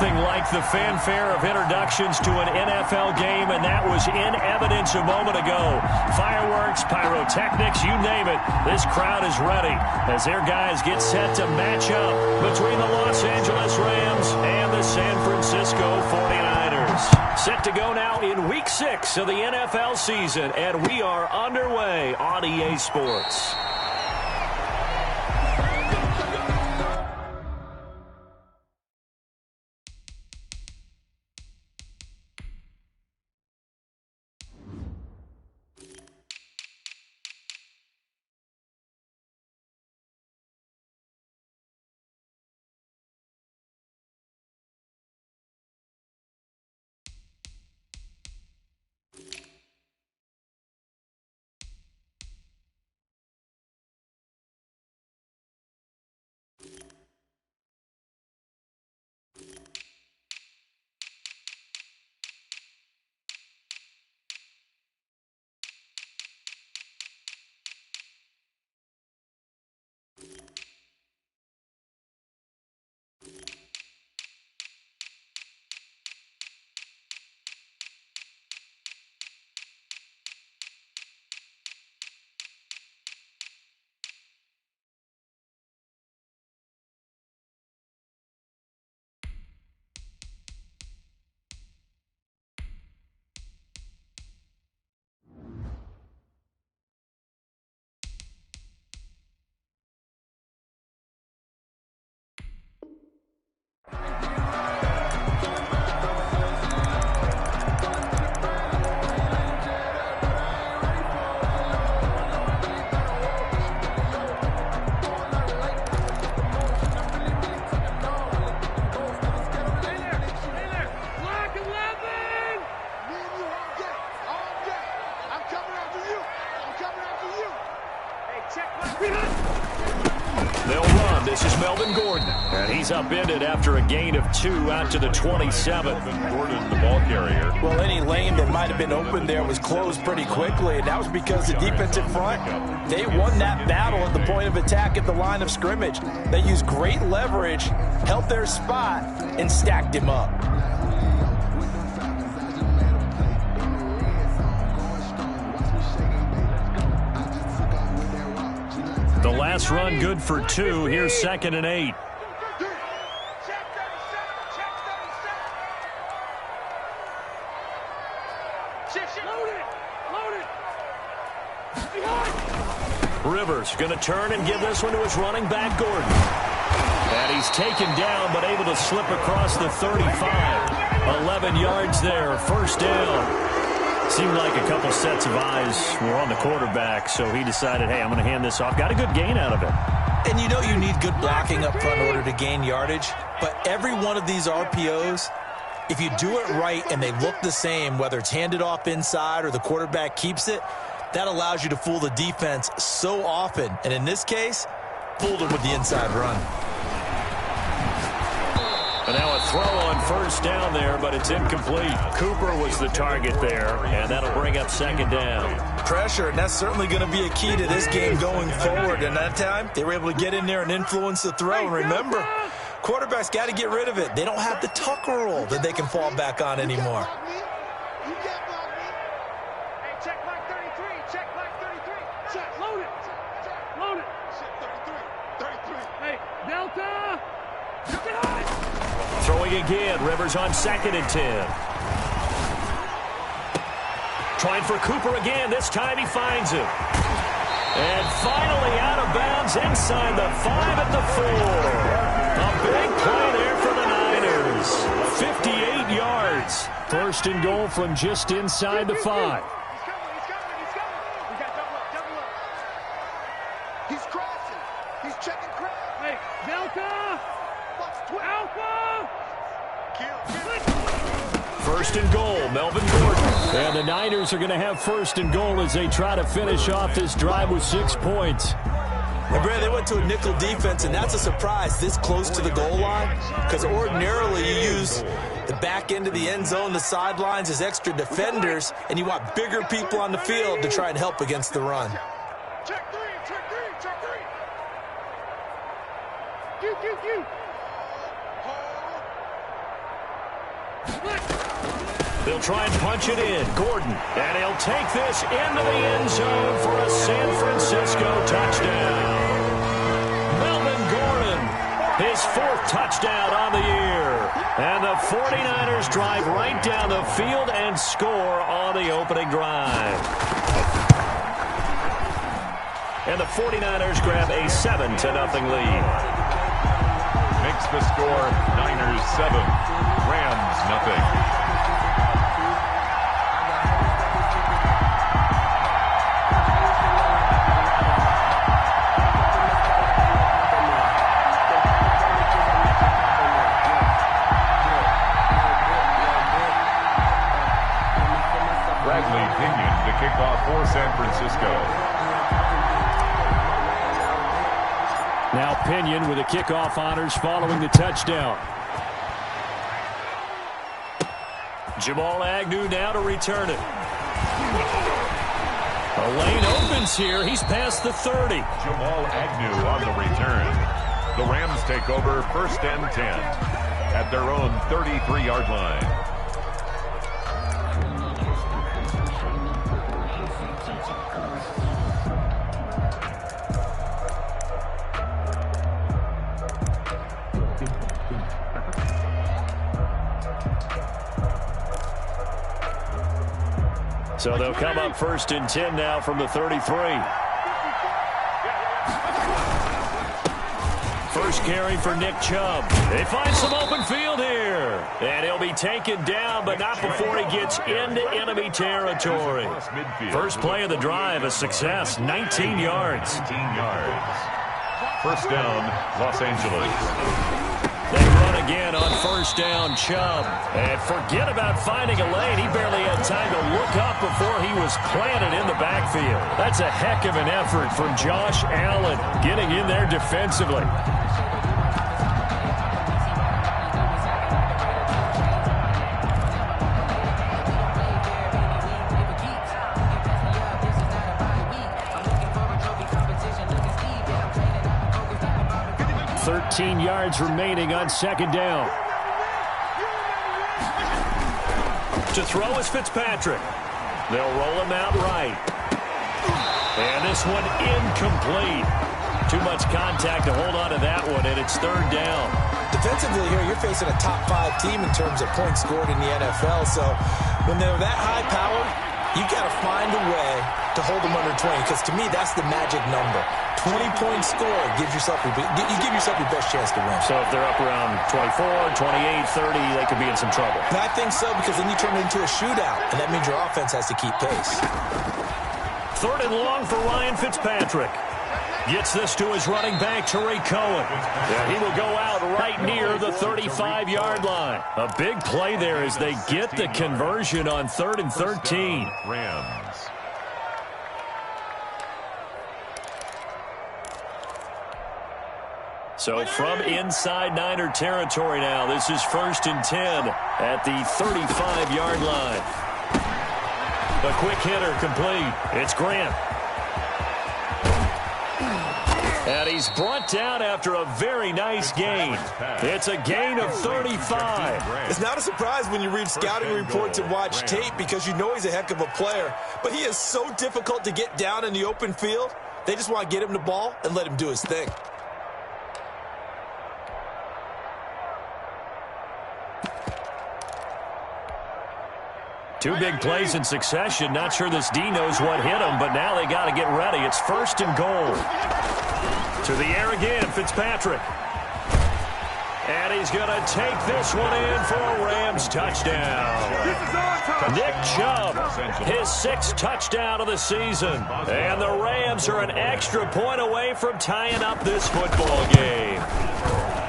Nothing like the fanfare of introductions to an NFL game, and that was in evidence a moment ago. Fireworks, pyrotechnics, you name it. This crowd is ready as their guys get set to match up between the Los Angeles Rams and the San Francisco 49ers. Set to go now in Week 6 of the NFL season, and we are underway on EA Sports. They'll run. This is Melvin Gordon. And he's upended after a gain of 2 out to the 27. Gordon, the ball carrier. Well, any lane that might have been open there was closed pretty quickly, and that was because the defensive front, they won that battle at the point of attack at the line of scrimmage. They used great leverage, held their spot, and stacked him up. The last run good for 2. Here's 2nd and 8. Rivers going to turn and give this one to his running back, Gordon. And he's taken down, but able to slip across the 35. 11 yards there, first down. Seemed like a couple sets of eyes were on the quarterback, so he decided, hey, I'm going to hand this off. Got a good gain out of it. And you know you need good blocking up front in order to gain yardage, but every one of these RPOs, if you do it right and they look the same, whether it's handed off inside or the quarterback keeps it, that allows you to fool the defense so often. And in this case, fooled him with the inside run. And now a throw on first down there, but it's incomplete. Cooper was the target there, and that'll bring up 2nd down. Pressure, and that's certainly going to be a key to this game going forward. And that time, they were able to get in there and influence the throw. And remember, quarterbacks got to get rid of it. They don't have the tuck roll that they can fall back on anymore. Throwing again, Rivers on 2nd and 10. Trying for Cooper again. This time he finds him. And finally out of bounds inside the 5 at the 4. A big play there for the Niners. 58 yards. 1st and goal from just inside the 5. He's crossing. He's checking crowd. Hey, Delta! Alpha! 1st and goal, Melvin Gordon. And the Niners are going to have 1st and goal as they try to finish off this drive with 6 points. And Brad, they went to a nickel defense, and that's a surprise this close to the goal line, because ordinarily you use the back end of the end zone, the sidelines as extra defenders, and you want bigger people on the field to try and help against the run. Check three. They'll try and punch it in. Gordon. And he'll take this into the end zone for a San Francisco touchdown. Melvin Gordon, his 4th touchdown on the year. And the 49ers drive right down the field and score on the opening drive. And the 49ers grab a 7-0 lead. Makes the score Niners 7, Rams 0. Kickoff for San Francisco. Now Pinion with the kickoff honors following the touchdown. Jamal Agnew now to return it. A lane opens here. He's past the 30. Jamal Agnew on the return. The Rams take over 1st and 10 at their own 33-yard line. So they'll come up 1st and 10 now from the 33. First carry for Nick Chubb. They find some open field here. And he'll be taken down, but not before he gets into enemy territory. First play of the drive, a success, 19 yards. 19 yards. First down, Los Angeles. They run again on first down, Chubb. And forget about finding a lane. He barely had time to look up before he was planted in the backfield. That's a heck of an effort from Josh Allen getting in there defensively. Yards remaining on second down. To throw is Fitzpatrick. They'll roll him out right. And this one incomplete. Too much contact to hold on to that one, and it's 3rd down. Defensively here, you're facing a top 5 team in terms of points scored in the NFL. So when they're that high powered, you got to find a way to hold them under 20, because to me, that's the magic number. 20-point score gives yourself you give yourself your best chance to win. So if they're up around 24, 28, 30, they could be in some trouble. And I think so, because then you turn it into a shootout, and that means your offense has to keep pace. 3rd and long for Ryan Fitzpatrick. Gets this to his running back, Tariq Cohen. And he will go out right near the 35-yard line. A big play there as they get the conversion on 3rd and 13. Rams. So from inside Niner territory now, this is 1st and 10 at the 35-yard line. A quick hitter complete. It's Grant. And he's brought down after a very nice gain. It's a gain of 35. It's not a surprise when you read scouting reports and watch tape, because you know he's a heck of a player. But he is so difficult to get down in the open field. They just want to get him the ball and let him do his thing. Two big plays in succession. Not sure this D knows what hit him, but now they got to get ready. It's 1st and goal. To the air again, Fitzpatrick. And he's going to take this one in for a Rams touchdown. Nick Chubb, his 6th touchdown of the season. And the Rams are an extra point away from tying up this football game.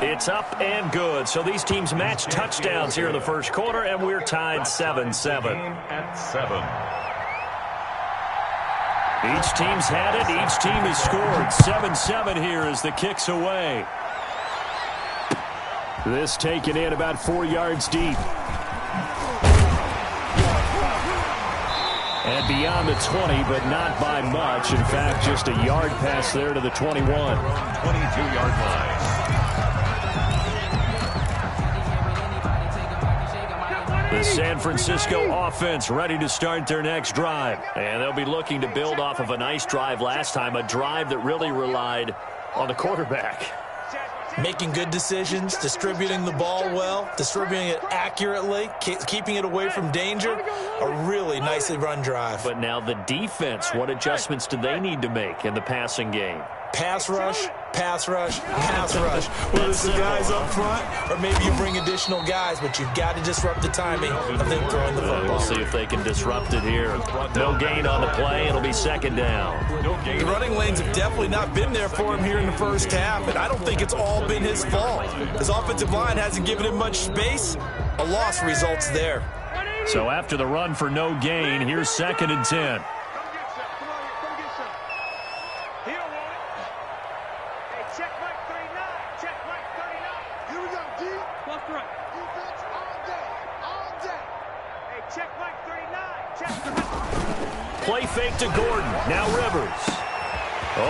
It's up and good. So these teams match touchdowns here in the first quarter, and we're tied 7-7. At 7. Each team's had it. Each team has scored. 7-7 here as the kick's away. This taken in about 4 yards deep. And beyond the 20, but not by much. In fact, just a yard pass there to the 21. 22-yard line. The San Francisco offense ready to start their next drive. And they'll be looking to build off of a nice drive last time, a drive that really relied on the quarterback. Making good decisions, distributing the ball well, distributing it accurately, keeping it away from danger. A really nicely run drive. But now the defense, what adjustments do they need to make in the passing game? Pass rush, pass rush, pass rush. Whether it's the guys up front or maybe you bring additional guys, but you've got to disrupt the timing of them throwing the football. We'll see if they can disrupt it here. No gain on the play. It'll be second down. The running lanes have definitely not been there for him here in the first half, and I don't think it's all been his fault. His offensive line hasn't given him much space. A loss results there. So after the run for no gain, here's 2nd and 10. Play fake to Gordon. Now Rivers.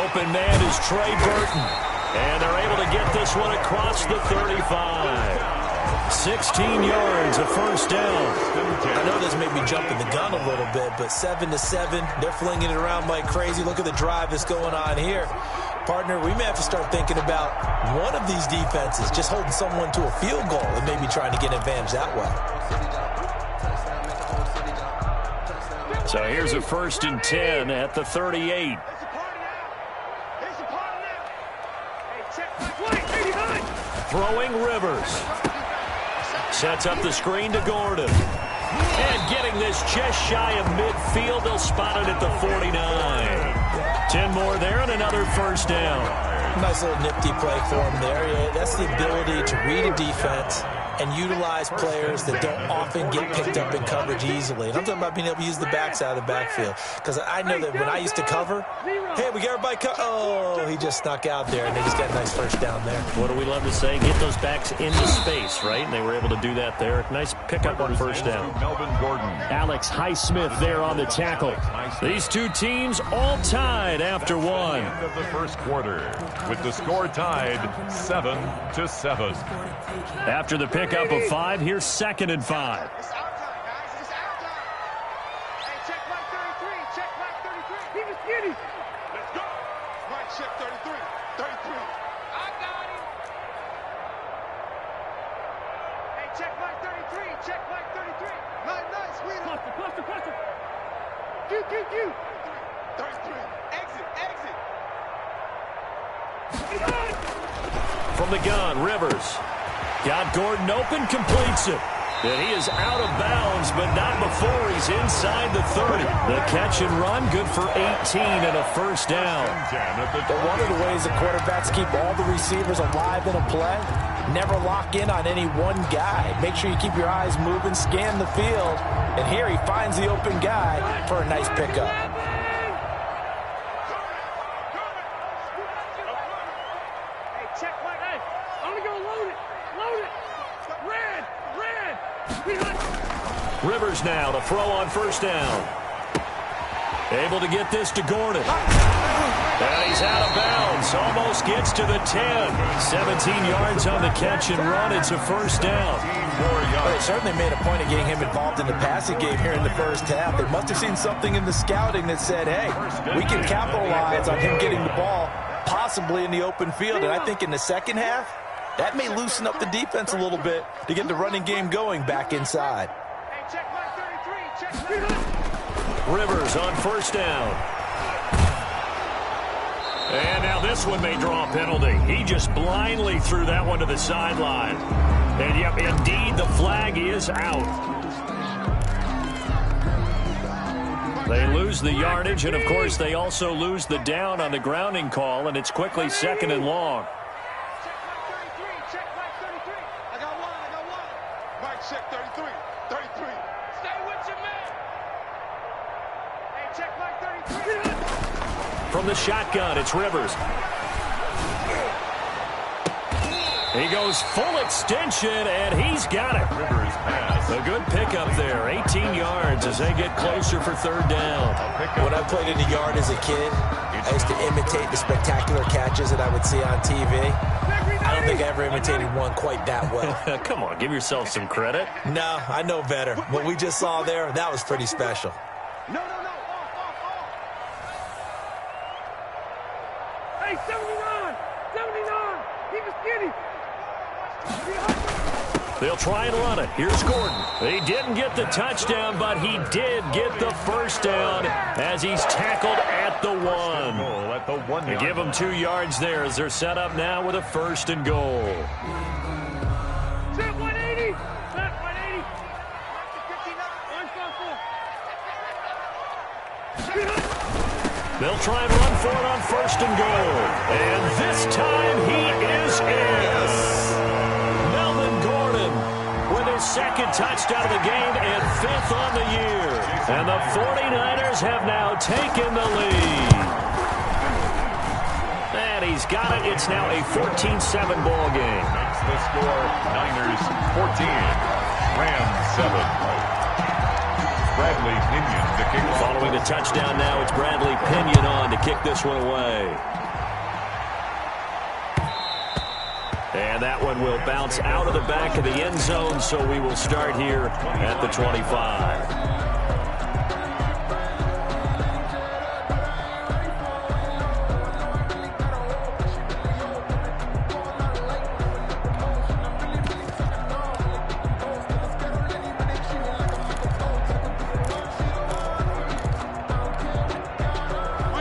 Open man is Trey Burton. And they're able to get this one across the 35. 16 yards, a first down. I know this may be jumping the gun a little bit, but 7-7, they're flinging it around like crazy. Look at the drive that's going on here. Partner, we may have to start thinking about one of these defenses just holding someone to a field goal and maybe trying to get an advantage that way. So here's a 1st and 10 at the 38. Throwing Rivers. Sets up the screen to Gordon. And getting this just shy of midfield. They'll spot it at the 49. 10 more there and another first down. Nice little nifty play for him there. Yeah, that's the ability to read a defense and utilize players that don't often get picked up in coverage easily. And I'm talking about being able to use the backside of the backfield. Because I know that when I used to cover, hey, we got everybody oh, he just snuck out there, and they just got a nice first down there. What do we love to say? Get those backs into space, right? And they were able to do that there. Nice pickup on first down. Melvin Gordon. Alex Highsmith there on the tackle. These two teams all tied after one. End of the first quarter with the score tied 7-7. After the pickup of 5, here's 2nd and 5. It's our time, guys. It's our time. Hey, check Mike 33. Check Mike 33. He was skinny. Let's go. Mike, check 33. 33. I got him. Hey, check Mike 33. Check Mike 33. Nice, sweetie. Cluster. Q. 33. Exit. From the gun, Rivers. Got Gordon open, completes it. And he is out of bounds, but not before he's inside the 30. The catch and run, good for 18 and a first down. But one of the ways the quarterbacks keep all the receivers alive in a play, never lock in on any one guy. Make sure you keep your eyes moving, scan the field. And here he finds the open guy for a nice pickup. Rivers now to throw on first down. Able to get this to Gordon. And he's out of bounds. Almost gets to the 10. 17 yards on the catch and run. It's a first down. Well, they certainly made a point of getting him involved in the passing game here in the first half. They must have seen something in the scouting that said, hey, we can capitalize on him getting the ball possibly in the open field. And I think in the second half, that may loosen up the defense a little bit to get the running game going back inside. Check Mike 33. Check Rivers on first down. And now this one may draw a penalty. He just blindly threw that one to the sideline. And yep, indeed, the flag is out. They lose the yardage, and of course, they also lose the down on the grounding call, and it's quickly 2nd and long. Check Mike 33. I got one. Mike, check 33. 33. Stay with your man. Hey, check Mike 33. From the shotgun, it's Rivers. He goes full extension, and he's got it. Rivers pass A good pickup there, 18 yards as they get closer for third down. When I played in the yard as a kid, I used to imitate the spectacular catches that I would see on TV. I don't think I ever imitated one quite that well. Come on, give yourself some credit. No, I know better. What we just saw there, that was pretty special. No. Hey, 79! 79! Keep it skinny! They'll try and run it. Here's Gordon. He didn't get the touchdown, but he did get the first down as he's tackled at the 1. At the 1 They give them 2 yards there as they're set up now with a 1st and goal. Set 180! Set 180! They'll try and run for it on 1st and goal. And this time he is in. Melvin Gordon with his 2nd touchdown of the game and 5th on the year. And the 49ers have now taken the lead. And he's got it. It's now a 14-7 ball game. Makes the score Niners 14, Rams 7. Bradley Pinion to kick off. Following the touchdown now, it's Bradley Pinion on to kick this one away. And that one will bounce out of the back of the end zone, so we will start here at the 25.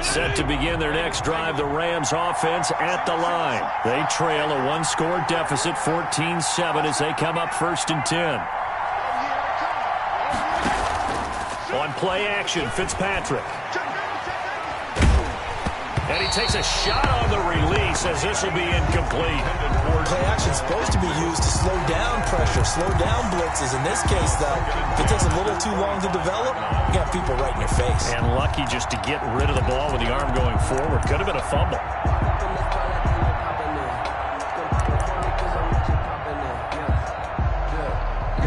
Set to begin their next drive, the Rams offense at the line. They trail a 1-score deficit, 14-7, as they come up 1st and 10. On play action, Fitzpatrick. And he takes a shot on the release as this will be incomplete. Play action is supposed to be used to slow down pressure, slow down blitzes. In this case, though, if it takes a little too long to develop, you got people right in your face. And lucky just to get rid of the ball with the arm going forward. Could have been a fumble.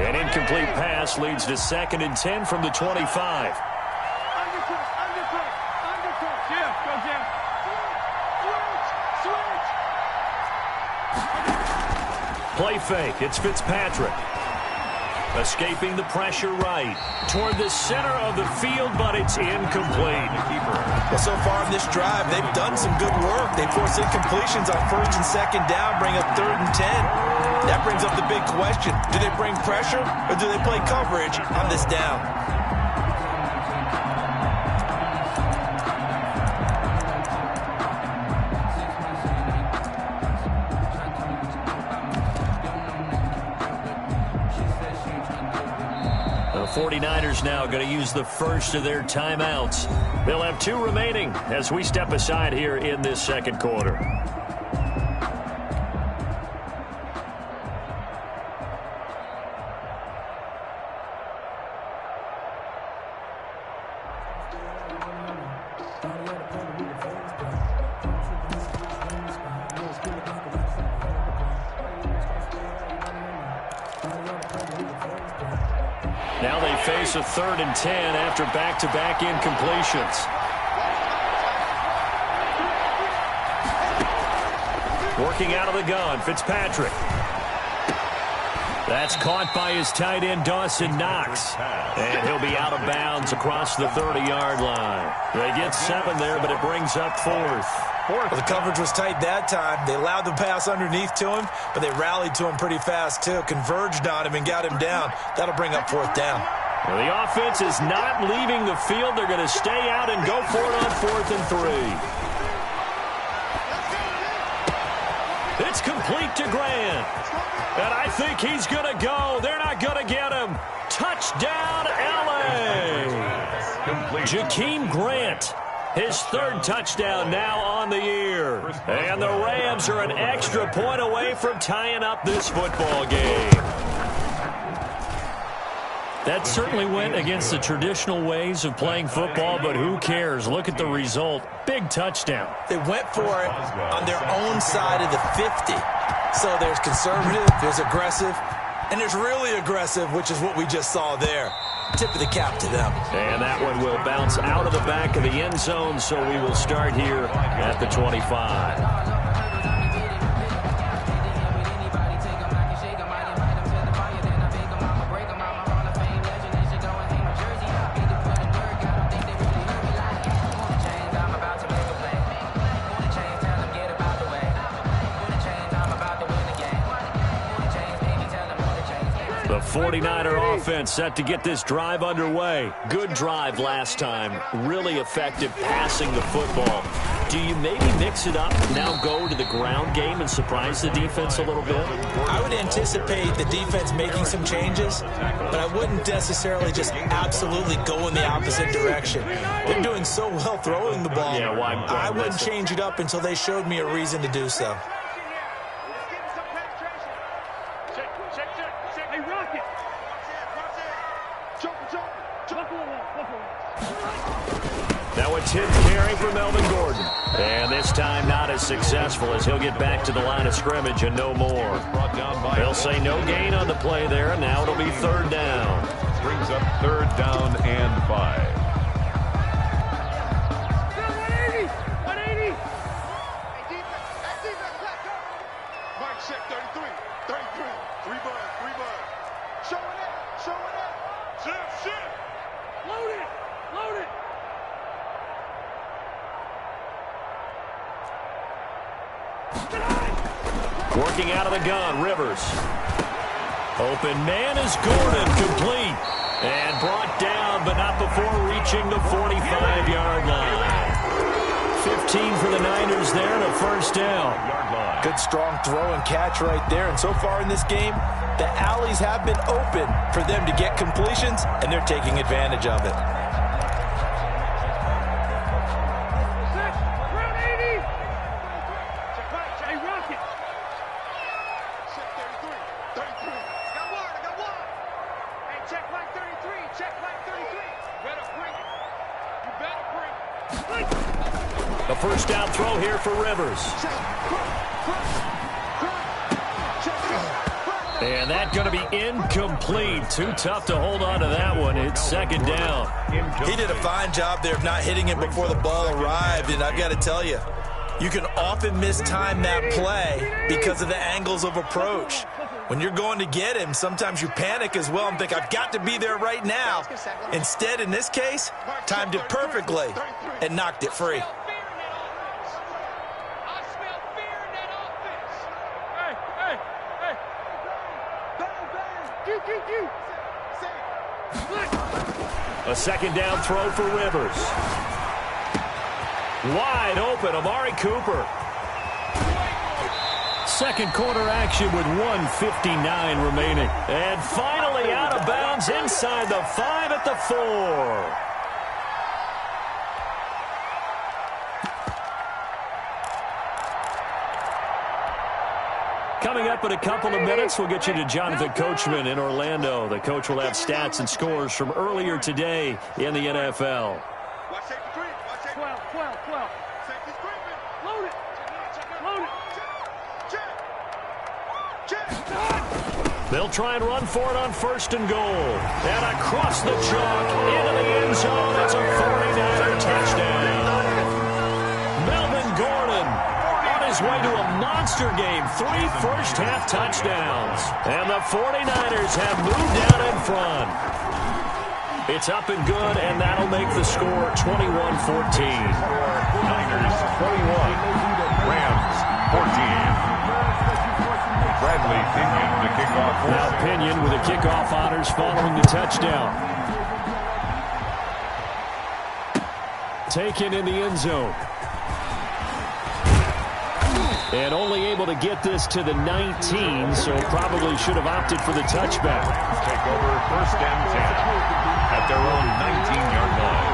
An incomplete pass leads to 2nd and 10 from the 25. Play fake. It's Fitzpatrick. Escaping the pressure right. Toward the center of the field, but it's incomplete. Well, so far in this drive, they've done some good work. They force incompletions on 1st and 2nd down, bring up 3rd and 10. That brings up the big question. Do they bring pressure or do they play coverage on this down? The 49ers now going to use the first of their timeouts. They'll have 2 remaining as we step aside here in this 2nd quarter. Now they face a 3rd and 10 after back-to-back incompletions. Working out of the gun, Fitzpatrick. That's caught by his tight end, Dawson Knox. And he'll be out of bounds across the 30-yard line. They get 7 there, but it brings up 4th. Well, the coverage was tight that time. They allowed the pass underneath to him, but they rallied to him pretty fast, too. Converged on him and got him down. That'll bring up 4th down. Well, the offense is not leaving the field. They're going to stay out and go for it on 4th and 3. It's complete to Grant. And I think he's going to go. They're not going to get him. Touchdown, L.A. Jakeem Grant. His 3rd touchdown now on the year. And the Rams are an extra point away from tying up this football game. That certainly went against the traditional ways of playing football, but who cares? Look at the result. Big touchdown. They went for it on their own side of the 50. So there's conservative, there's aggressive, And there's really aggressive, which is what we just saw there. Tip of the cap to them. And that one will bounce out of the back of the end zone, so we will start here at the 25. The 49er offense set to get this drive underway. Good drive last time. Really effective passing the football. Do you maybe mix it up, now go to the ground game and surprise the defense a little bit? I would anticipate the defense making some changes, but I wouldn't necessarily just absolutely go in the opposite direction. They're doing so well throwing the ball. Yeah, why I wouldn't change it up until they showed me a reason to do so. Now a 10th carry for Melvin Gordon. And this time not as successful as he'll get back to the line of scrimmage and no more. They'll say no gain on the play there, and now it'll be 3rd down. Brings up 3rd down and 5. 180! Mike check 33. 3 bud. Show it up. Shift. Load it! Working out of the gun, Rivers. Open man is Gordon, complete. And brought down, but not before reaching the 45-yard line. 15 for the Niners there and a 1st down. Good strong throw and catch right there. And so far in this game, the alleys have been open for them to get completions, and they're taking advantage of it. The 1st down throw here for Rivers. And that's going to be incomplete. Too tough to hold on to that one. It's 2nd down. He did a fine job there of not hitting it before the ball arrived, and I've got to tell you, you can often mistime that play because of the angles of approach. When you're going to get him, sometimes you panic as well and think, I've got to be there right now. Instead, in this case, timed it perfectly and knocked it free. A 2nd down throw for Rivers. Wide open, Amari Cooper. 2nd quarter action with 1:59 remaining. And finally out of bounds inside the 5 at the 4. Coming up in a couple of minutes, we'll get you to Jonathan Coachman in Orlando. The coach will have stats and scores from earlier today in the NFL. Watch safety 3. 12. Safety screen. Load it! Check. They'll try and run for it on 1st and goal. And across the chalk into the end zone. It's a 49er touchdown. Melvin Gordon on his way to a monster game. 3 first-half touchdowns. And the 49ers have moved down in front. It's up and good, and that'll make the score 21-14. Niners 21. Rams 14. Bradley Pinion to kick off. Now Pinion with the kickoff honors following the touchdown. Taken in the end zone. And only able to get this to the 19, so probably should have opted for the touchback. Take over 1st and 10 at their own 19-yard line.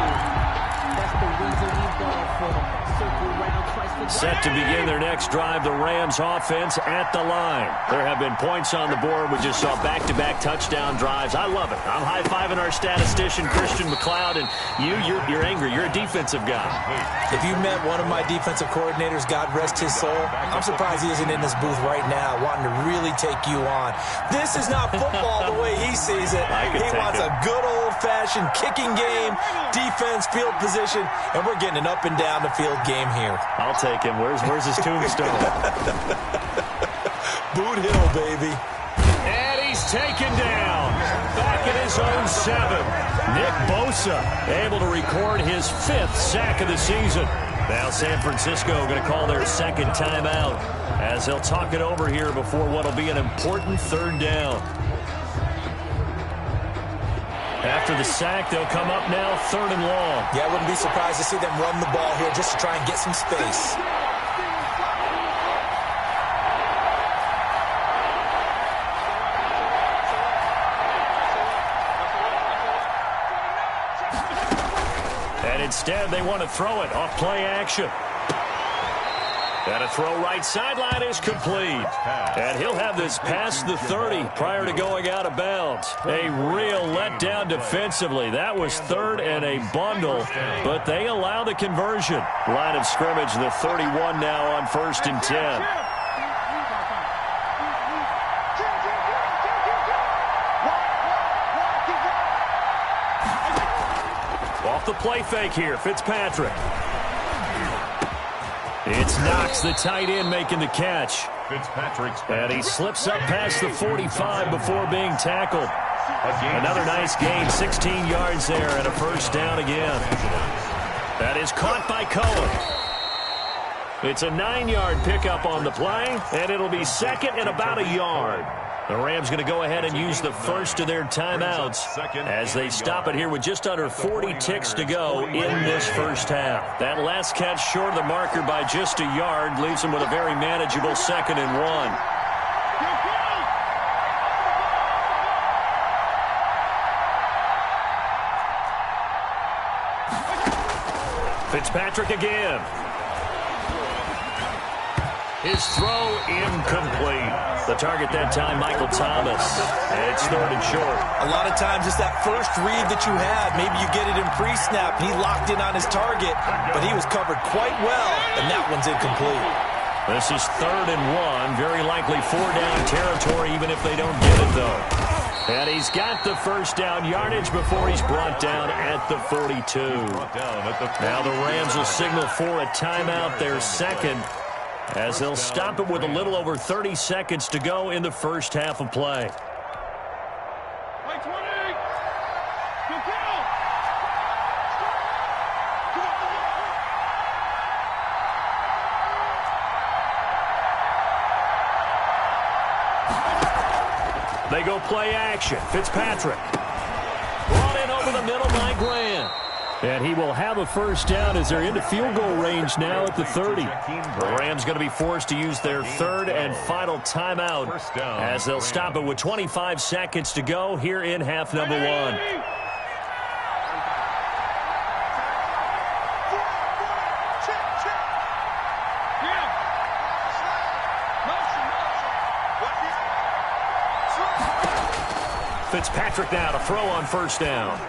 Set to begin their next drive, the Rams offense at the line. There have been points on the board. We just saw back-to-back touchdown drives. I love it. I'm high-fiving our statistician, Christian McLeod, and you're angry. You're a defensive guy. If you met one of my defensive coordinators, God rest his soul, I'm surprised he isn't in this booth right now wanting to really take you on. This is not football the way he sees it. He wants a good old-fashioned kicking game, defense, field position, and we're getting an up-and-down-the-field game here. I'll take him. Where's his tombstone? Boot Hill, baby. And he's taken down. Back at his own 7. Nick Bosa able to record his 5th sack of the season. Now San Francisco going to call their second timeout as they'll talk it over here before what will be an important 3rd down. After the sack, they'll come up now 3rd and long. Yeah, I wouldn't be surprised to see them run the ball here just to try and get some space. And instead, they want to throw it off play action. And a throw right sideline is complete. And he'll have this past the 30 prior to going out of bounds. A real letdown defensively. That was 3rd and a bundle, but they allow the conversion. Line of scrimmage, the 31 now on 1st and 10. Off the play fake here, Fitzpatrick. It's Knox, the tight end, making the catch. And he slips up past the 45 before being tackled. Another nice gain, 16 yards there, and a 1st down again. That is caught by Cohen. It's a 9-yard pickup on the play, and it'll be 2nd and about a yard. The Rams going to go ahead and use the first of their timeouts as they stop it here with just under 40 ticks to go in this first half. That last catch short of the marker by just a yard leaves them with a very manageable 2nd and 1. Fitzpatrick again. His throw incomplete. The target that time, Michael Thomas. And it's 3rd and short. A lot of times it's that first read that you had. Maybe you get it in pre-snap. He locked in on his target, but he was covered quite well, and that one's incomplete. This is 3rd and 1. Very likely 4-down territory, even if they don't get it, though. And he's got the 1st down yardage before he's brought down at the 42. Now the Rams will signal for a timeout, their 2nd, as they'll stop it with a little over 30 seconds to go in the first half of play. They go play action. Fitzpatrick. Brought in over the middle by Grant. And he will have a 1st down as they're into field goal range now at the 30. The Rams going to be forced to use their 3rd and final timeout as they'll stop it with 25 seconds to go here in half number 1. Fitzpatrick now to throw on 1st down.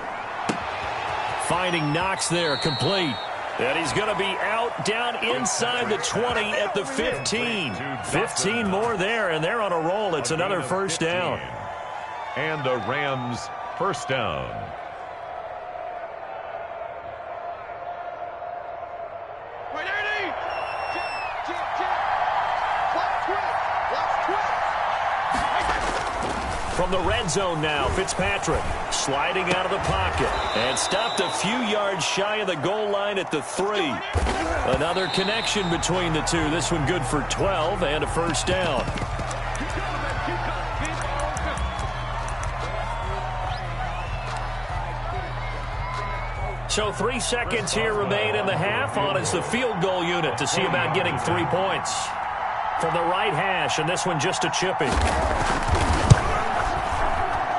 Finding Knox there, complete. And he's going to be out down inside the 20 at the 15. 15 more there, and they're on a roll. It's another 1st down. And a Rams 1st down. From the red zone now, Fitzpatrick sliding out of the pocket and stopped a few yards shy of the goal line at the 3. Another connection between the two. This one good for 12 and a 1st down. So 3 seconds here remain in the half. On is the field goal unit to see about getting 3 points. From the right hash, and this one just a chipping.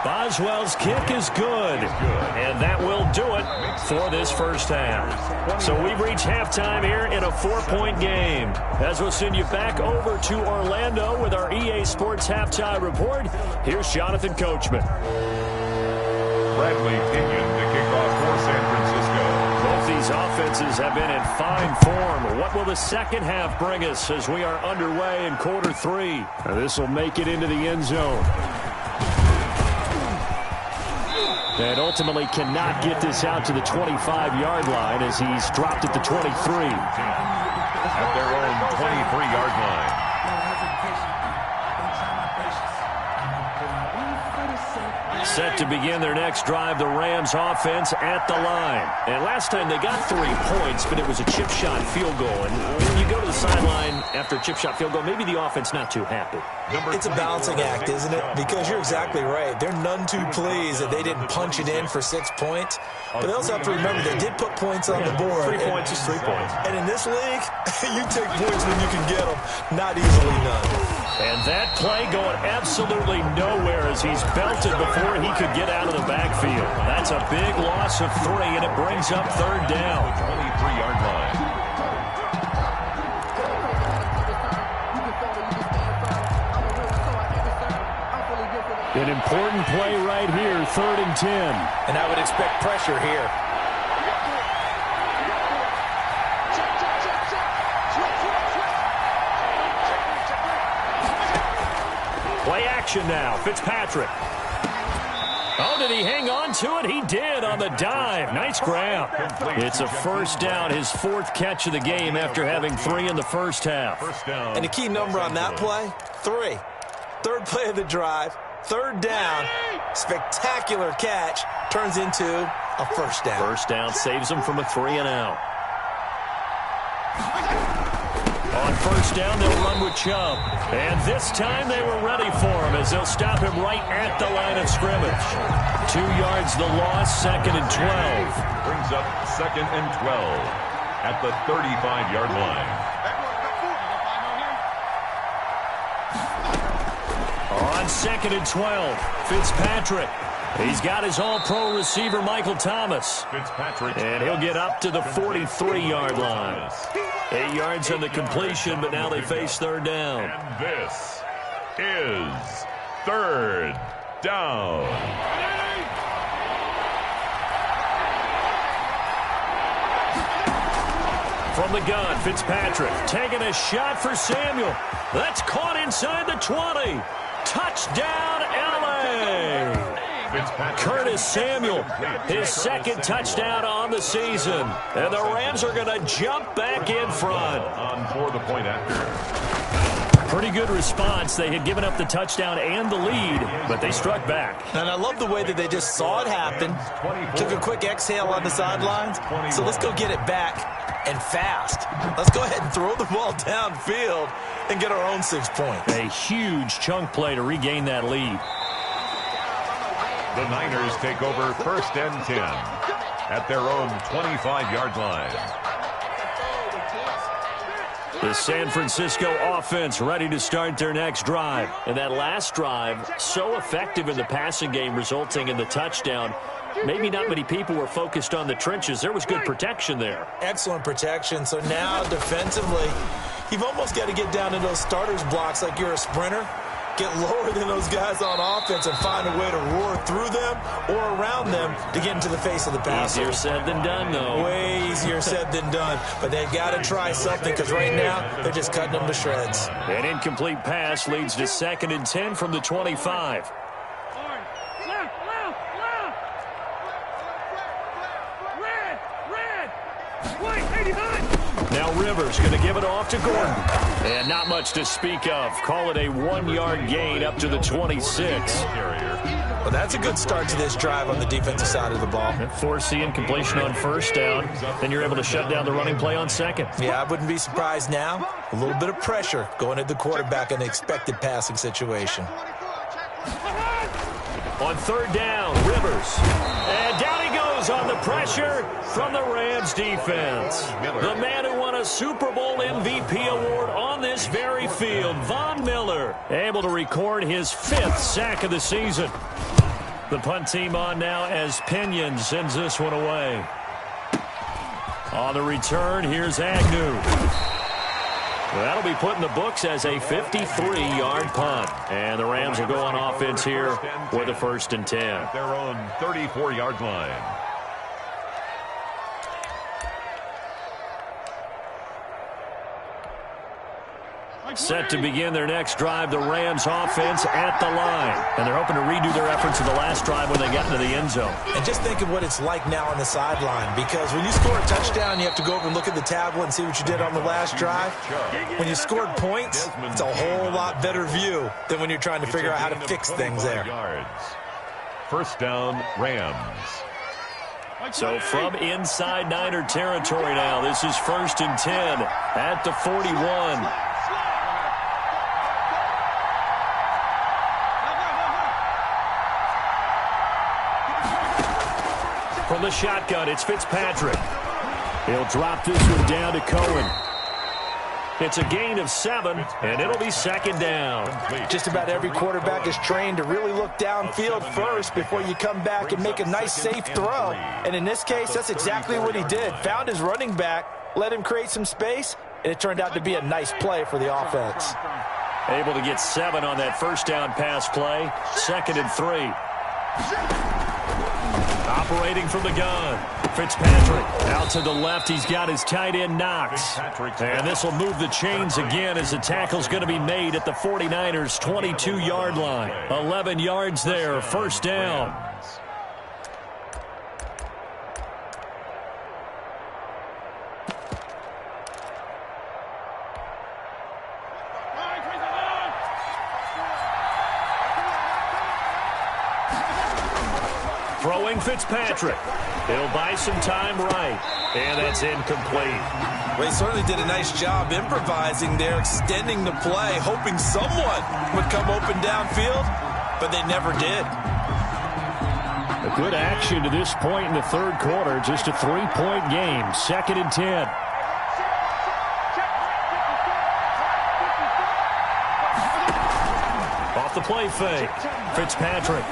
Boswell's kick is good. And that will do it for this first half. So we've reached halftime here in a 4-point game. As we'll send you back over to Orlando with our EA Sports Halftime Report, here's Jonathan Coachman. Bradley Pinion to kick off for San Francisco. Both these offenses have been in fine form. What will the second half bring us as we are underway in quarter 3? This will make it into the end zone. And ultimately cannot get this out to the 25-yard line as he's dropped at the 23. At their own 23-yard line. Set to begin their next drive, the Rams offense at the line. And last time they got 3 points, but it was a chip shot field goal. And when you go to the sideline after a chip shot field goal, maybe the offense not too happy. It's a balancing act, isn't it? Because you're exactly right. They're none too pleased that they didn't punch it in for 6 points. But they also have to remember they did put points on the board. 3 points is 3 points. And in this league, you take points when you can get them. Not easily done. And that play going absolutely nowhere as he's belted before he could get out of the backfield. That's a big loss of 3, and it brings up third down. 23-yard line. An important play right here, 3rd and 10. And I would expect pressure here. Play action now. Fitzpatrick. Oh, did he hang on to it? He did on the dive. Nice grab. It's a first down, his 4th catch of the game after having 3 in the first half. And the key number on that play, 3. 3rd play of the drive, 3rd down, spectacular catch, turns into a first down. First down saves him from a 3-and-out. On first down, they'll run with Chubb. And this time they were ready for him as they'll stop him right at the line of scrimmage. 2 yards the loss, 2nd and 12. Brings up 2nd and 12 at the 35-yard line. On 2nd and 12, Fitzpatrick. He's got his all-pro receiver, Michael Thomas. Fitzpatrick. And he'll get up to the 43-yard line. 8 yards on the completion, but now they face third down. And this is third down. From the gun, Fitzpatrick taking a shot for Samuel. That's caught inside the 20. Touchdown, L.A. Curtis Samuel, his 2nd touchdown on the season. And the Rams are going to jump back in front. On for the point after. Pretty good response. They had given up the touchdown and the lead, but they struck back. And I love the way that they just saw it happen, took a quick exhale on the sidelines. So let's go get it back and fast. Let's go ahead and throw the ball downfield and get our own 6 points. A huge chunk play to regain that lead. The Niners take over 1st and 10 at their own 25-yard line. The San Francisco offense ready to start their next drive. And that last drive, so effective in the passing game, resulting in the touchdown. Maybe not many people were focused on the trenches. There was good protection there. Excellent protection. So now defensively, you've almost got to get down to those starters blocks like you're a sprinter. Get lower than those guys on offense and find a way to roar through them or around them to get into the face of the passer. Easier said than done, though. Way easier said than done. But they've got to try something because right now they're just cutting them to shreds. An incomplete pass leads to 2nd and 10 from the 25. Now Rivers going to give it off to Gordon. And not much to speak of. Call it a 1-yard gain up to the 26. Well, that's a good start to this drive on the defensive side of the ball. Force the incompletion on first down. Then you're able to shut down the running play on 2nd. Yeah, I wouldn't be surprised now. A little bit of pressure going at the quarterback in the expected passing situation. On 3rd down, Rivers. And down he goes on the pressure from the Rams defense. The man who won a Super Bowl MVP award on this very field, Von Miller, able to record his 5th sack of the season. The punt team on now as Pinion sends this one away. On the return, here's Agnew. Well, that'll be put in the books as a 53-yard punt. And the Rams will go on offense here with a 1st and 10. At their own 34-yard line. Set to begin their next drive, the Rams offense at the line. And they're hoping to redo their efforts in the last drive when they got into the end zone. And just think of what it's like now on the sideline, because when you score a touchdown, you have to go over and look at the tablet and see what you did on the last drive. When you scored points, it's a whole lot better view than when you're trying to figure out how to fix things there. First down, Rams. So from inside Niner territory now, this is 1st and 10 at the 41. From the shotgun, it's Fitzpatrick. He'll drop this one down to Cohen. It's a gain of 7, and it'll be 2nd down. Just about every quarterback is trained to really look downfield first before you come back and make a nice, safe throw. And in this case, that's exactly what he did. Found his running back, let him create some space, and it turned out to be a nice play for the offense. Able to get 7 on that 1st down pass play. 2nd and 3. Operating from the gun. Fitzpatrick out to the left. He's got his tight end Knox. And this will move the chains again as the tackle's going to be made at the 49ers' 22-yard line. 11 yards there, 1st down. Throwing Fitzpatrick. He'll buy some time right. And that's incomplete. Well, he certainly did a nice job improvising there, extending the play, hoping someone would come open downfield, but they never did. A good action to this point in the 3rd quarter. Just a 3-point game. 2nd and 10. Off the play fake. Fitzpatrick.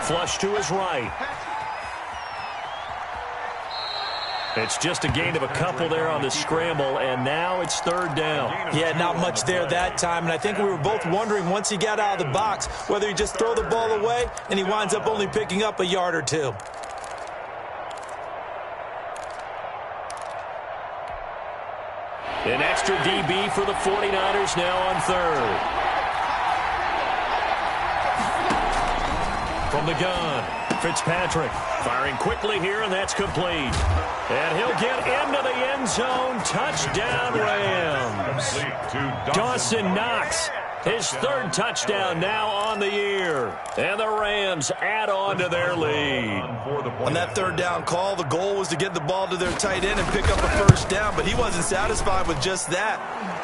Flush to his right. It's just a gain of a couple there on the scramble, and now it's 3rd down. Yeah, not much there that time, and I think we were both wondering once he got out of the box whether he just throw the ball away and he winds up only picking up a yard or 2. An extra DB for the 49ers now on 3rd. From the gun, Fitzpatrick firing quickly here, and that's complete. And he'll get into the end zone. Touchdown, Rams. Dawson Knox, his 3rd touchdown now on the year. And the Rams add on to their lead. On that 3rd down call, the goal was to get the ball to their tight end and pick up a 1st down, but he wasn't satisfied with just that.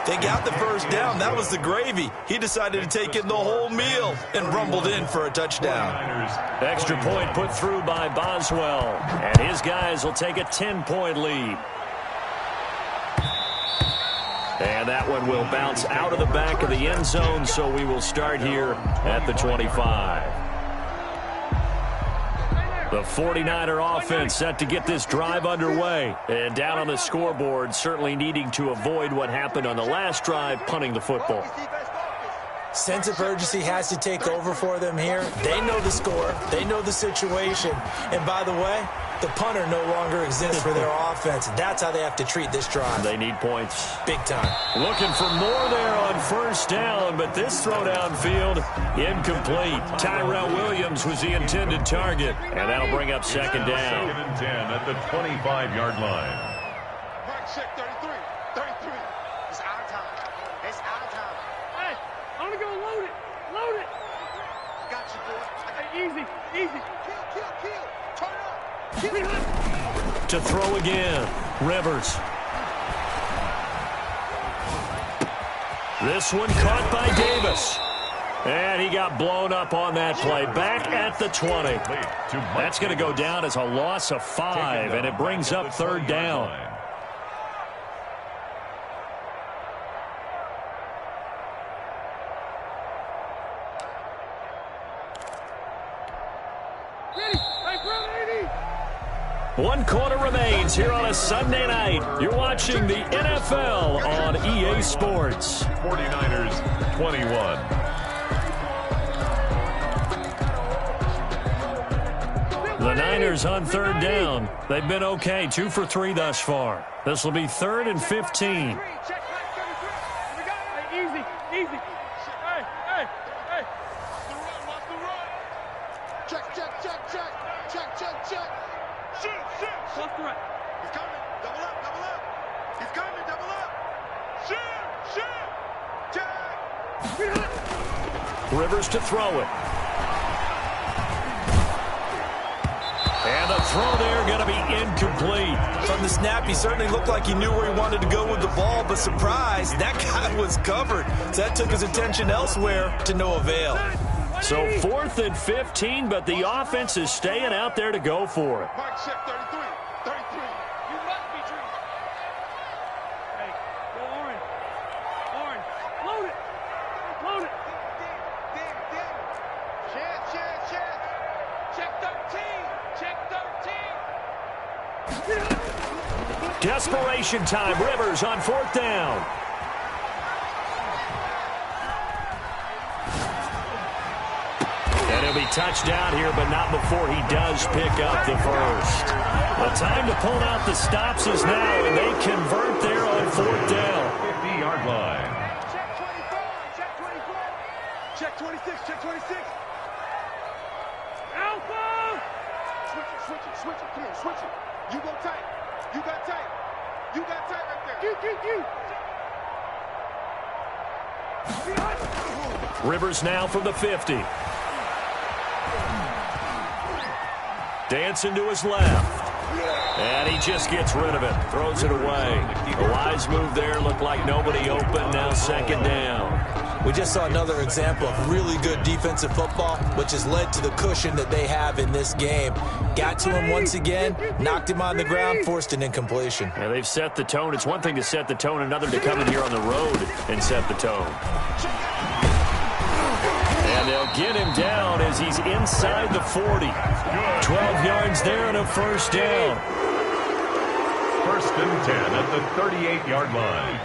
They got the 1st down. That was the gravy. He decided to take in the whole meal and rumbled in for a touchdown. Extra point put through by Boswell. And his guys will take a 10-point lead. And that one will bounce out of the back of the end zone, so we will start here at the 25. The 49er offense set to get this drive underway. And down on the scoreboard, certainly needing to avoid what happened on the last drive, punting the football. Sense of urgency has to take over for them here. They know the score. They know the situation. And by the way, the punter no longer exists for their offense. That's how they have to treat this drive. They need points. Big time. Looking for more there on 1st down, but this throw downfield, incomplete. Tyrell Williams was the intended target, and that'll bring up 2nd down. 2nd and 10 at the 25-yard line. Right, check 33. 33. It's out of time. It's out of time. Hey, I'm gonna go load it. Load it. Got you, boy. Hey, easy, easy. Kill. Turn up. To throw again, Rivers. This one caught by Davis. And he got blown up on that play. Back at the 20. That's going to go down as a loss of 5, and it brings up 3rd down. 1 quarter remains here on a Sunday night. You're watching the NFL on EA Sports. 49ers 21. The Niners on 3rd down. They've been okay, 2 for 3 thus far. This will be 3rd and 15. Easy. Hey. Watch the run. Check. Shoot. Left to right. He's coming. Double up. He's coming. Double up. Shoot. Check. Rivers to throw it. And the throw there going to be incomplete. From the snap, he certainly looked like he knew where he wanted to go with the ball, but surprise, that guy was covered. So that took his attention elsewhere to no avail. So 4th and 15, but the offense is staying out there to go for it. Mike check 33. You must be true. Hey, go Orange. Load it. Check 13. Desperation time. Rivers on 4th down. And he'll be touchdown here, but not before he does pick up the first. The time to pull out the stops is now, and they convert there on 4th down. 50-yard line. Check 24. Check 26. Alpha! Switch it. Come on, switch it. You go tight. You got tight right there. Rivers now from the 50. Dancing to his left. And he just gets rid of it. Throws it away. A wise move there. Looked like nobody open. Now 2nd down. We just saw another example of really good defensive football, which has led to the cushion that they have in this game. Got to him once again, knocked him on the ground, forced an incompletion. Yeah, they've set the tone. It's one thing to set the tone, another to come in here on the road and set the tone. And they'll get him down as he's inside the 40. 12 yards there and a 1st down. 1st and 10 at the 38-yard line.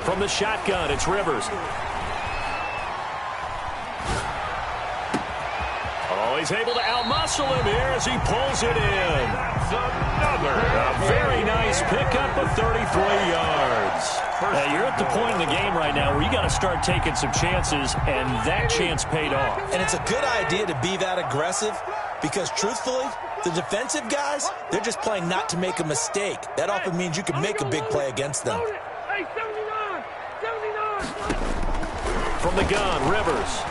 From the shotgun, it's Rivers. Oh, he's able to outmuscle him here as he pulls it in. A very nice pickup of 33 yards. You're at the point in the game right now where you got to start taking some chances, and that chance paid off. And it's a good idea to be that aggressive because, truthfully, the defensive guys, they're just playing not to make a mistake. That often means you can make a big play against them. Hey, 79. From the gun, Rivers.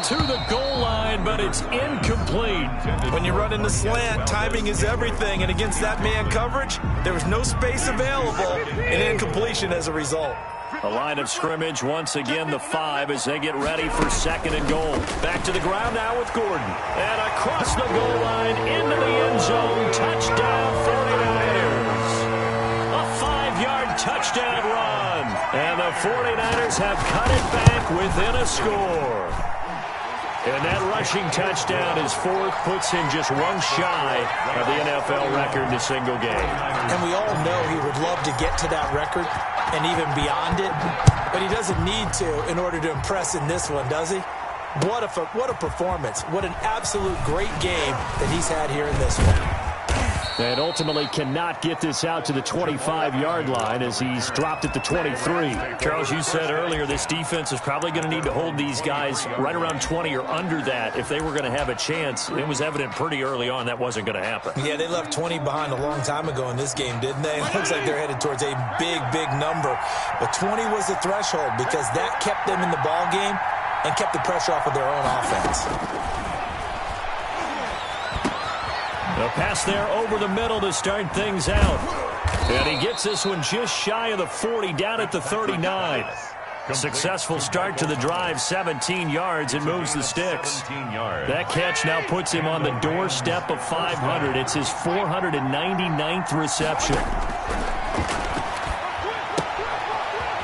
To the goal line, but it's incomplete. When you run in the slant, timing is everything, and against that man coverage, there was no space available, and incompletion as a result. The line of scrimmage, once again, the 5 as they get ready for 2nd and goal. Back to the ground now with Gordon. And across the goal line, into the end zone, touchdown 49ers. A 5-yard touchdown run. And the 49ers have cut it back within a score. And that rushing touchdown is 4th, puts him just one shy of the NFL record in a single game. And we all know he would love to get to that record and even beyond it, but he doesn't need to in order to impress in this one, does he? What a performance. What an absolute great game that he's had here in this one. And ultimately cannot get this out to the 25-yard line as he's dropped at the 23. Charles, you said earlier this defense is probably going to need to hold these guys right around 20 or under that if they were going to have a chance. It was evident pretty early on that wasn't going to happen. Yeah, they left 20 behind a long time ago in this game, didn't they? It looks like they're headed towards a big, big number. But 20 was the threshold because that kept them in the ball game and kept the pressure off of their own offense. The pass there over the middle to start things out. And he gets this one just shy of the 40, down at the 39. Successful start to the drive, 17 yards, and moves the sticks. That catch now puts him on the doorstep of 500. It's his 499th reception.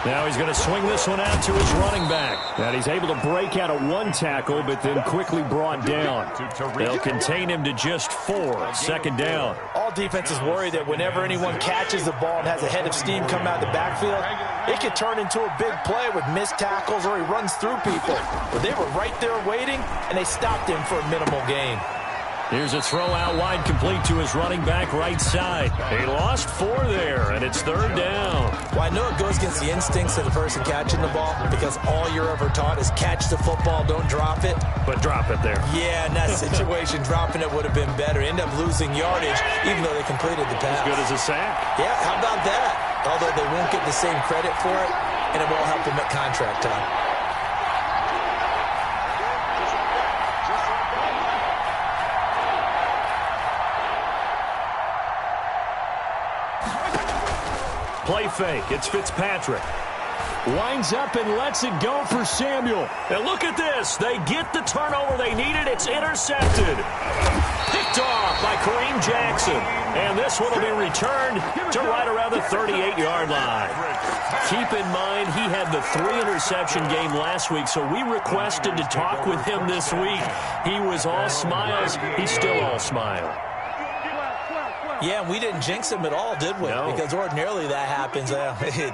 Now he's going to swing this one out to his running back. And he's able to break out of one tackle, but then quickly brought down. They'll contain him to just 4. Second down. All defenses worry that whenever anyone catches the ball and has a head of steam coming out of the backfield, it could turn into a big play with missed tackles or he runs through people. But they were right there waiting, and they stopped him for a minimal gain. Here's a throw out wide, complete to his running back right side. He lost 4 there, and it's third down. Well, I know it goes against the instincts of the person catching the ball because all you're ever taught is catch the football, don't drop it. But drop it there. Yeah, in that situation, dropping it would have been better. End up losing yardage, even though they completed the pass. As good as a sack. Yeah, how about that? Although they won't get the same credit for it, and it won't help them at contract time. Play fake. It's Fitzpatrick. Winds up and lets it go for Samuel. And look at this. They get the turnover they needed. It's intercepted. Picked off by Kareem Jackson. And this one will be returned to right around the 38-yard line. Keep in mind, he had the 3-interception game last week, so we requested to talk with him this week. He was all smiles. He's still all smile. Yeah, we didn't jinx him at all, did we? No. Because ordinarily that happens.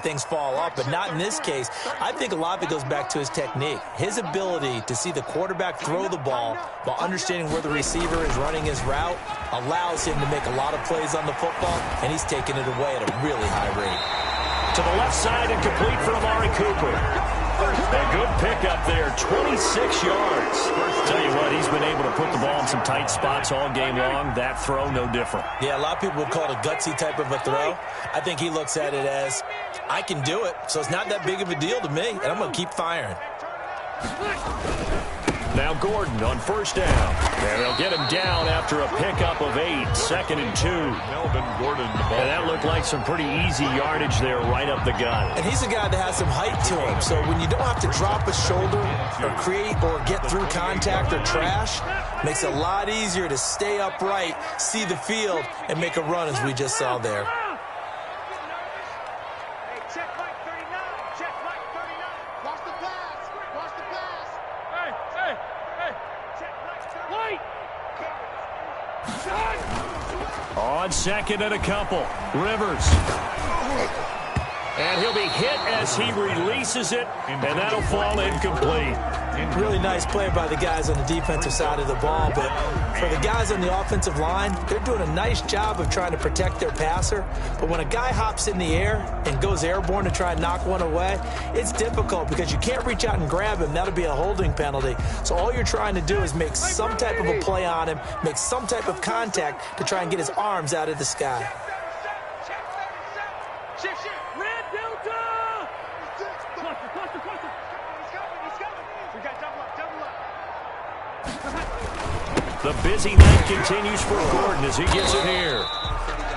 Things fall off, but not in this case. I think a lot of it goes back to his technique. His ability to see the quarterback throw the ball while understanding where the receiver is running his route allows him to make a lot of plays on the football, and he's taking it away at a really high rate. To the left side and complete for Amari Cooper. A good pickup there, 26 yards. Tell you what, he's been able to put the ball in some tight spots all game long. That throw, no different. Yeah, a lot of people would call it a gutsy type of a throw. I think he looks at it as, I can do it, so it's not that big of a deal to me, and I'm going to keep firing. Now Gordon on first down. And they'll get him down after a pickup of 8, 2nd and 2. Melvin Gordon, the ball. And that looked like some pretty easy yardage there right up the gut. And he's a guy that has some height to him, so when you don't have to drop a shoulder or create or get through contact or trash, makes it a lot easier to stay upright, see the field, and make a run as we just saw there. On second and a couple, Rivers. And he'll be hit as he releases it, and that'll fall incomplete. Really nice play by the guys on the defensive side of the ball, but for the guys on the offensive line, they're doing a nice job of trying to protect their passer. But when a guy hops in the air and goes airborne to try and knock one away, it's difficult because you can't reach out and grab him. That'll be a holding penalty. So all you're trying to do is make some type of a play on him, make some type of contact to try and get his arms out of the sky. Red Delta! Cluster. The busy night continues for Gordon as he gets it here.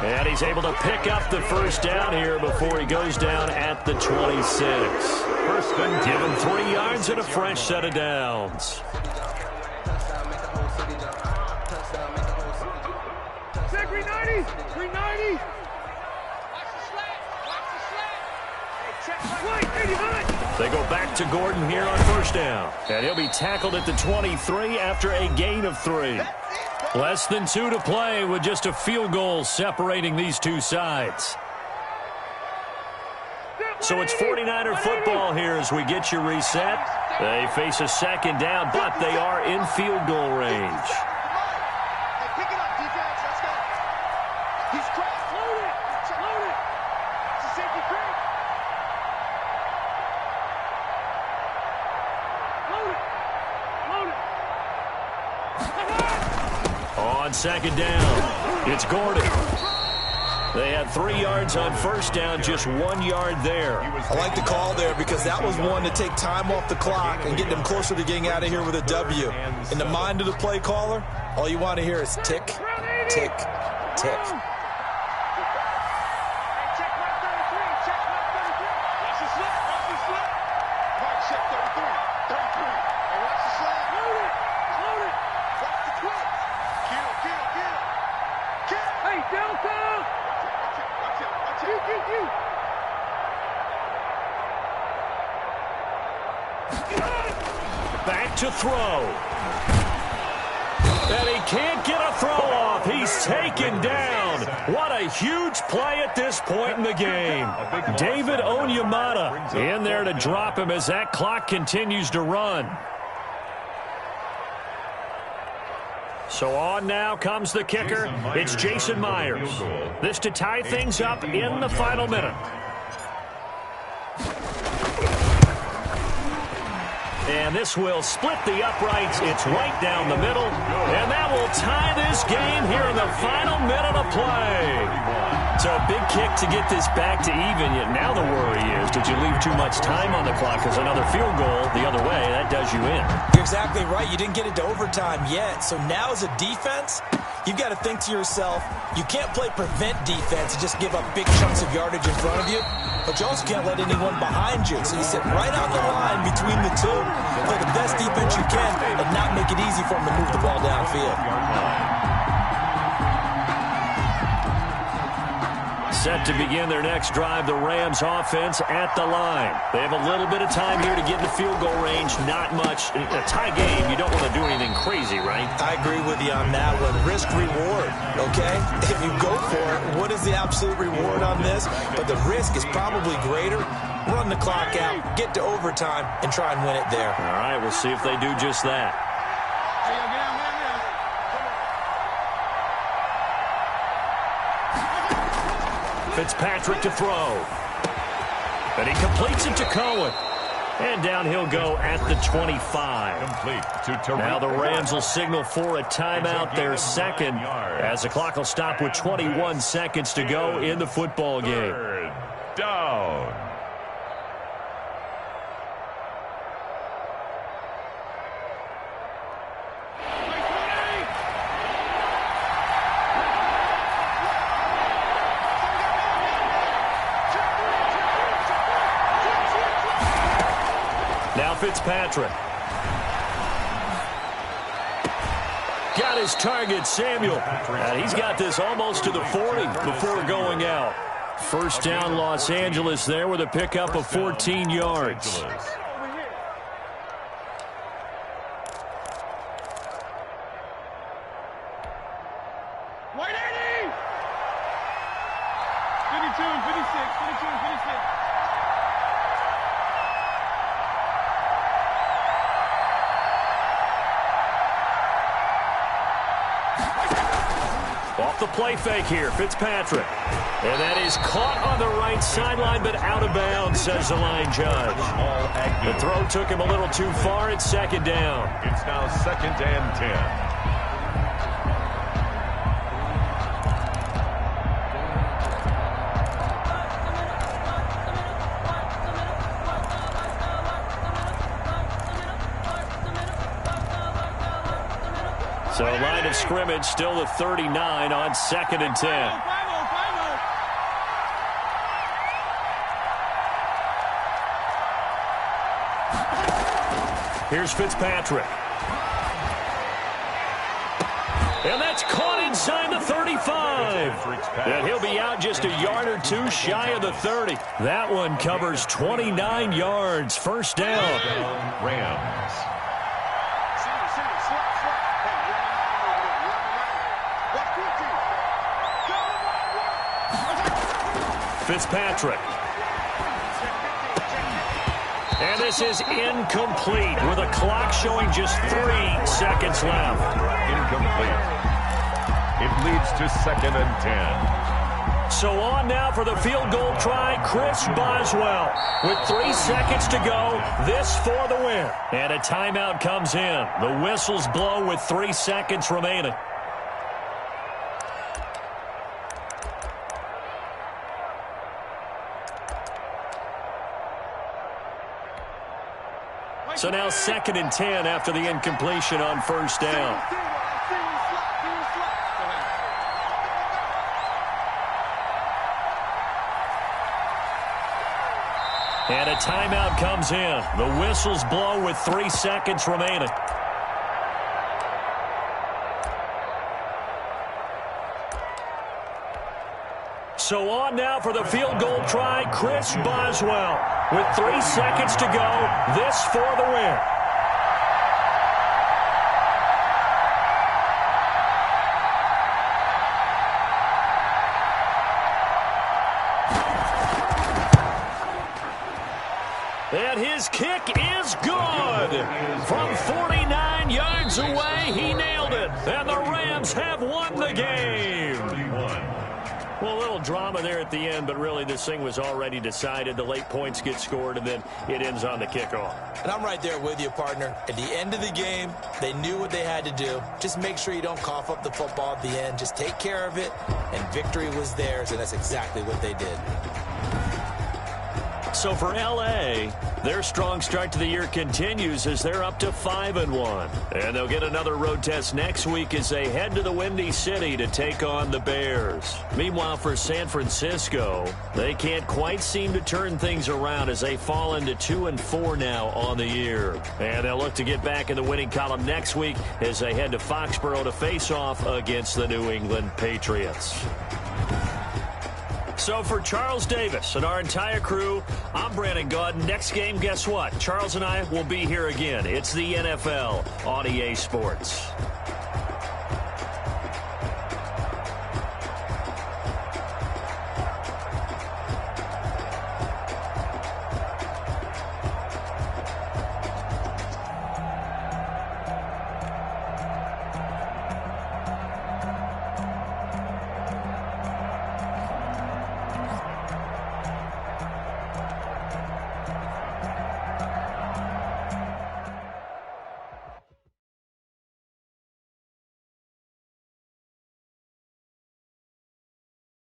And he's able to pick up the first down here before he goes down at the 26. First and 10. Give him 3 yards and a fresh set of downs. Say 390! 390! They go back to Gordon here on first down. And he'll be tackled at the 23 after a gain of 3. Less than 2 to play with just a field goal separating these two sides. So it's 49er football here as we get you reset. They face a second down, but they are in field goal range. On second down, it's Gordon. They had 3 yards on first down, just 1 yard there. I like the call there because that was one to take time off the clock and get them closer to getting out of here with a W. In the mind of the play caller, all you want to hear is tick, tick, tick. Back to throw. And he can't get a throw off. He's taken down. What a huge play at this point in the game. David Onyemata in there to drop him as that clock continues to run. So on now comes the kicker. It's Jason Myers. This to tie things up in the final minute. And this will split the uprights. It's right down the middle. And that will tie this game here in the final minute of play. So a big kick to get this back to even. Yet now the worry is, did you leave too much time on the clock? Because another field goal the other way, that does you in. You're exactly right. You didn't get into overtime yet. So now as a defense, you've got to think to yourself, you can't play prevent defense and just give up big chunks of yardage in front of you. But you also can't let anyone behind you. So you sit right on the line between the two. Play the best defense you can and not make it easy for them to move the ball downfield. Set to begin their next drive, the Rams offense at the line. They have a little bit of time here to get in the field goal range. Not much. In a tie game, you don't want to do anything crazy, right? I agree with you on that one. Risk-reward, okay? If you go for it, what is the absolute reward on this? But the risk is probably greater. Run the clock out, get to overtime, and try and win it there. All right, we'll see if they do just that. Fitzpatrick to throw. And he completes it to Cohen. And down he'll go at the 25. Complete to Tariq. Now the Rams will signal for a timeout, their second, as the clock will stop with 21 seconds to go in the football game. Third down. Fitzpatrick. Got his target, Samuel. And he's got this almost to the 40 before going out. First down, Los Angeles there with a pickup of 14 yards. White 80! 52 and 56, 52 and 56. Off the play fake here, Fitzpatrick. And that is caught on the right sideline, but out of bounds, says the line judge. The throw took him a little too far. It's second down. It's now 2nd and 10. So line of scrimmage still the 39 on 2nd and 10. Here's Fitzpatrick. And that's caught inside the 35. And he'll be out just a yard or two shy of the 30. That one covers 29 yards. First down. Rams. Fitzpatrick. And this is incomplete with a clock showing just 3 seconds left. Incomplete. It leads to 2nd and 10. So on now for the field goal try, Chris Boswell. With 3 seconds to go, this for the win. And a timeout comes in. The whistles blow with 3 seconds remaining. So now 2nd and 10 after the incompletion on first down. And a timeout comes in. The whistles blow with 3 seconds remaining. So on now for the field goal try, Chris Boswell. With 3 seconds to go, this for the win. And his kick is good. From 49 yards away, he nailed it. And the Rams have won the game. Well, a little drama there at the end, but really this thing was already decided. The late points get scored, and then it ends on the kickoff. And I'm right there with you, partner. At the end of the game, they knew what they had to do. Just make sure you don't cough up the football at the end. Just take care of it, and victory was theirs, and that's exactly what they did. So for L.A., their strong start to the year continues as they're up to 5-1. And they'll get another road test next week as they head to the Windy City to take on the Bears. Meanwhile, for San Francisco, they can't quite seem to turn things around as they fall into 2-4 now on the year. And they'll look to get back in the winning column next week as they head to Foxborough to face off against the New England Patriots. So for Charles Davis and our entire crew, I'm Brandon Gaudin. Next game, guess what? Charles and I will be here again. It's the NFL on EA Sports.